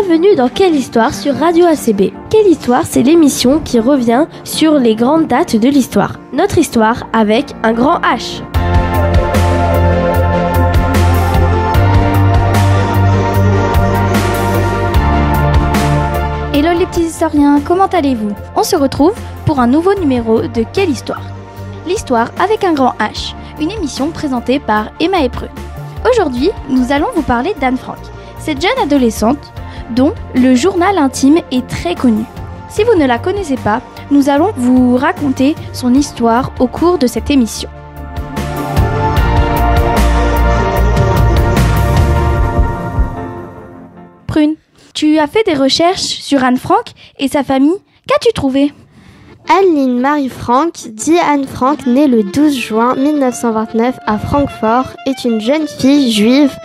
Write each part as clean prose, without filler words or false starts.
Bienvenue dans Quelle Histoire sur Radio ACB. Quelle Histoire, c'est l'émission qui revient sur les grandes dates de l'histoire. Notre histoire avec un grand H. Hello les petits historiens, comment allez-vous? On se retrouve pour un nouveau numéro de Quelle Histoire? L'histoire avec un grand H, une émission présentée par Emma et Prune. Aujourd'hui, nous allons vous parler d'Anne Frank, cette jeune adolescente dont le journal intime est très connu. Si vous ne la connaissez pas, nous allons vous raconter son histoire au cours de cette émission. Prune, tu as fait des recherches sur Anne Frank et sa famille. Qu'as-tu trouvé? Anne-Lynn Marie Frank, dit Anne Frank, née le 12 juin 1929 à Francfort, est une jeune fille juive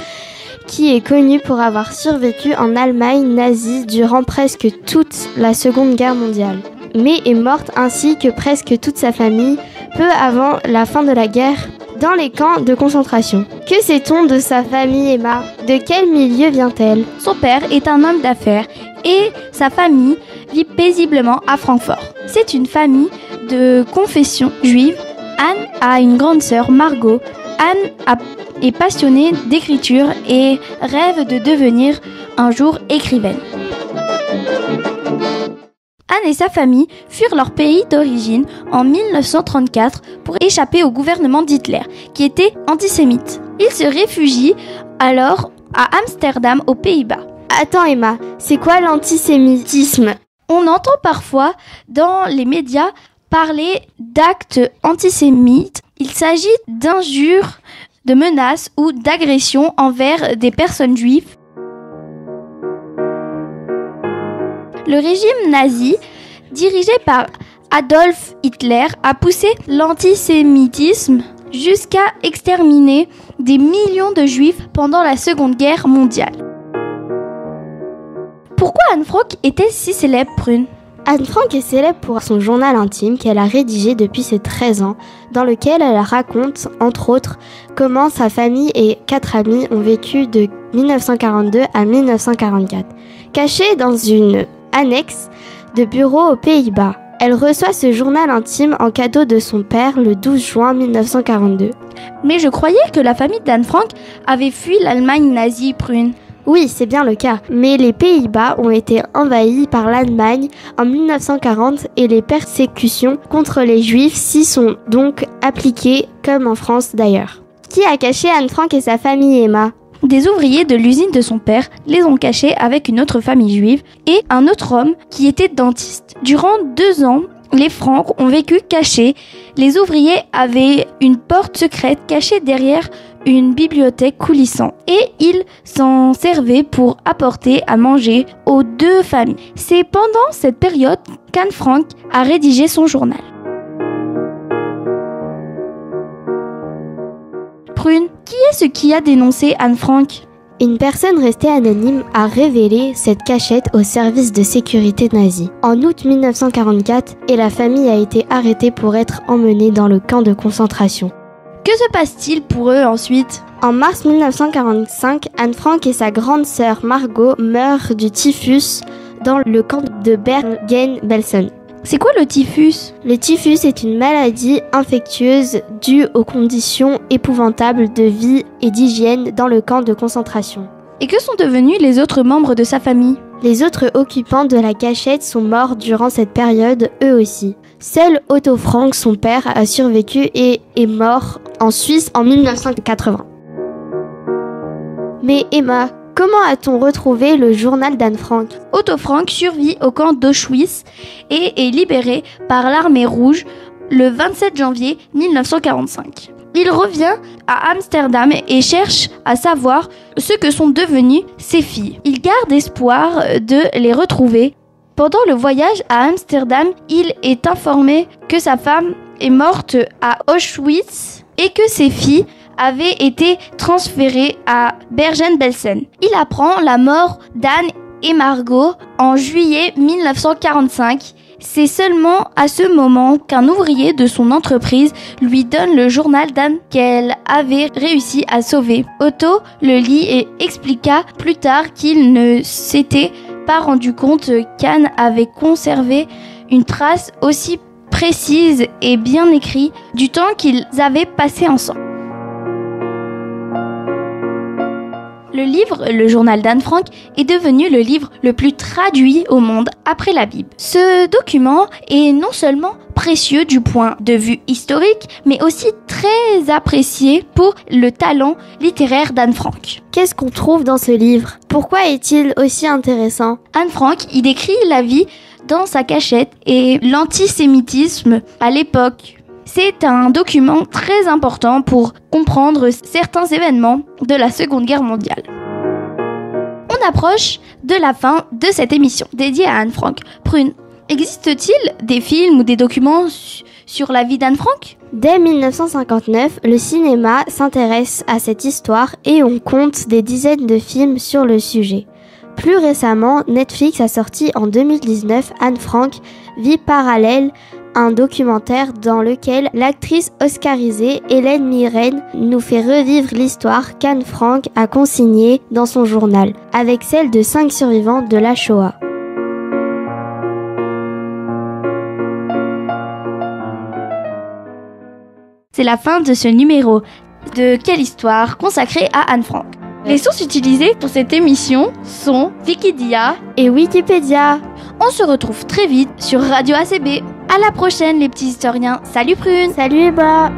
qui est connue pour avoir survécu en Allemagne nazie durant presque toute la Seconde Guerre mondiale, mais est morte ainsi que presque toute sa famille peu avant la fin de la guerre dans les camps de concentration. Que sait-on de sa famille, Emma? De quel milieu vient-elle? Son père est un homme d'affaires et sa famille vit paisiblement à Francfort. C'est une famille de confession juive. Anne a une grande sœur, Margot. Anne est passionnée d'écriture et rêve de devenir un jour écrivaine. Anne et sa famille furent leur pays d'origine en 1934 pour échapper au gouvernement d'Hitler, qui était antisémite. Ils se réfugient alors à Amsterdam, aux Pays-Bas. Attends Emma, c'est quoi l'antisémitisme? On entend parfois dans les médias parler d'actes antisémites. Il s'agit d'injures, de menaces ou d'agressions envers des personnes juives. Le régime nazi, dirigé par Adolf Hitler, a poussé l'antisémitisme jusqu'à exterminer des millions de juifs pendant la Seconde Guerre mondiale. Pourquoi Anne Frank est-elle si célèbre, Prune? Anne Frank est célèbre pour son journal intime qu'elle a rédigé depuis ses 13 ans, dans lequel elle raconte, entre autres, comment sa famille et 4 amis ont vécu de 1942 à 1944. Cachée dans une annexe de bureau aux Pays-Bas, elle reçoit ce journal intime en cadeau de son père le 12 juin 1942. Mais je croyais que la famille d'Anne Frank avait fui l'Allemagne nazie, Prune. Oui, c'est bien le cas, mais les Pays-Bas ont été envahis par l'Allemagne en 1940 et les persécutions contre les Juifs s'y sont donc appliquées, comme en France d'ailleurs. Qui a caché Anne Frank et sa famille, Emma? Des ouvriers de l'usine de son père les ont cachés avec une autre famille juive et un autre homme qui était dentiste. Durant 2 ans, les Frank ont vécu cachés. Les ouvriers avaient une porte secrète cachée derrière une bibliothèque coulissante et ils s'en servaient pour apporter à manger aux 2 familles. C'est pendant cette période qu'Anne Frank a rédigé son journal. Prune, qui est-ce qui a dénoncé Anne Frank? Une personne restée anonyme a révélé cette cachette au service de sécurité nazi en août 1944 et la famille a été arrêtée pour être emmenée dans le camp de concentration. Que se passe-t-il pour eux ensuite? En mars 1945, Anne Frank et sa grande sœur Margot meurent du typhus dans le camp de Bergen-Belsen. C'est quoi le typhus? Le typhus est une maladie infectieuse due aux conditions épouvantables de vie et d'hygiène dans le camp de concentration. Et que sont devenus les autres membres de sa famille? Les autres occupants de la cachette sont morts durant cette période, eux aussi. Seul Otto Frank, son père, a survécu et est mort en Suisse en 1980. Mais Emma, comment a-t-on retrouvé le journal d'Anne Frank? Otto Frank survit au camp d'Auschwitz et est libéré par l'armée rouge le 27 janvier 1945. Il revient à Amsterdam et cherche à savoir ce que sont devenues ses filles. Il garde espoir de les retrouver. Pendant le voyage à Amsterdam, il est informé que sa femme est morte à Auschwitz et que ses filles avaient été transférées à Bergen-Belsen. Il apprend la mort d'Anne et Margot en juillet 1945. C'est seulement à ce moment qu'un ouvrier de son entreprise lui donne le journal d'Anne qu'elle avait réussi à sauver. Otto le lit et expliqua plus tard qu'il ne s'était pas rendu compte qu'Anne avait conservé une trace aussi précise et bien écrite du temps qu'ils avaient passé ensemble. Le livre, le journal d'Anne Frank, est devenu le livre le plus traduit au monde après la Bible. Ce document est non seulement précieux du point de vue historique, mais aussi très apprécié pour le talent littéraire d'Anne Frank. Qu'est-ce qu'on trouve dans ce livre? Pourquoi est-il aussi intéressant? Anne Frank y décrit la vie dans sa cachette et l'antisémitisme à l'époque. C'est un document très important pour comprendre certains événements de la Seconde Guerre mondiale. On approche de la fin de cette émission dédiée à Anne Frank. Prune, existe-t-il des films ou des documents sur la vie d'Anne Frank? Dès 1959, le cinéma s'intéresse à cette histoire et on compte des dizaines de films sur le sujet. Plus récemment, Netflix a sorti en 2019 Anne Frank, Vie parallèle, un documentaire dans lequel l'actrice oscarisée Hélène Mirren nous fait revivre l'histoire qu'Anne Frank a consignée dans son journal, avec celle de 5 survivants de la Shoah. C'est la fin de ce numéro de Quelle histoire consacré à Anne Frank. Les sources utilisées pour cette émission sont Wikidata et Wikipédia. On se retrouve très vite sur Radio ACB. À la prochaine les petits historiens. Salut Prune. Salut Eba.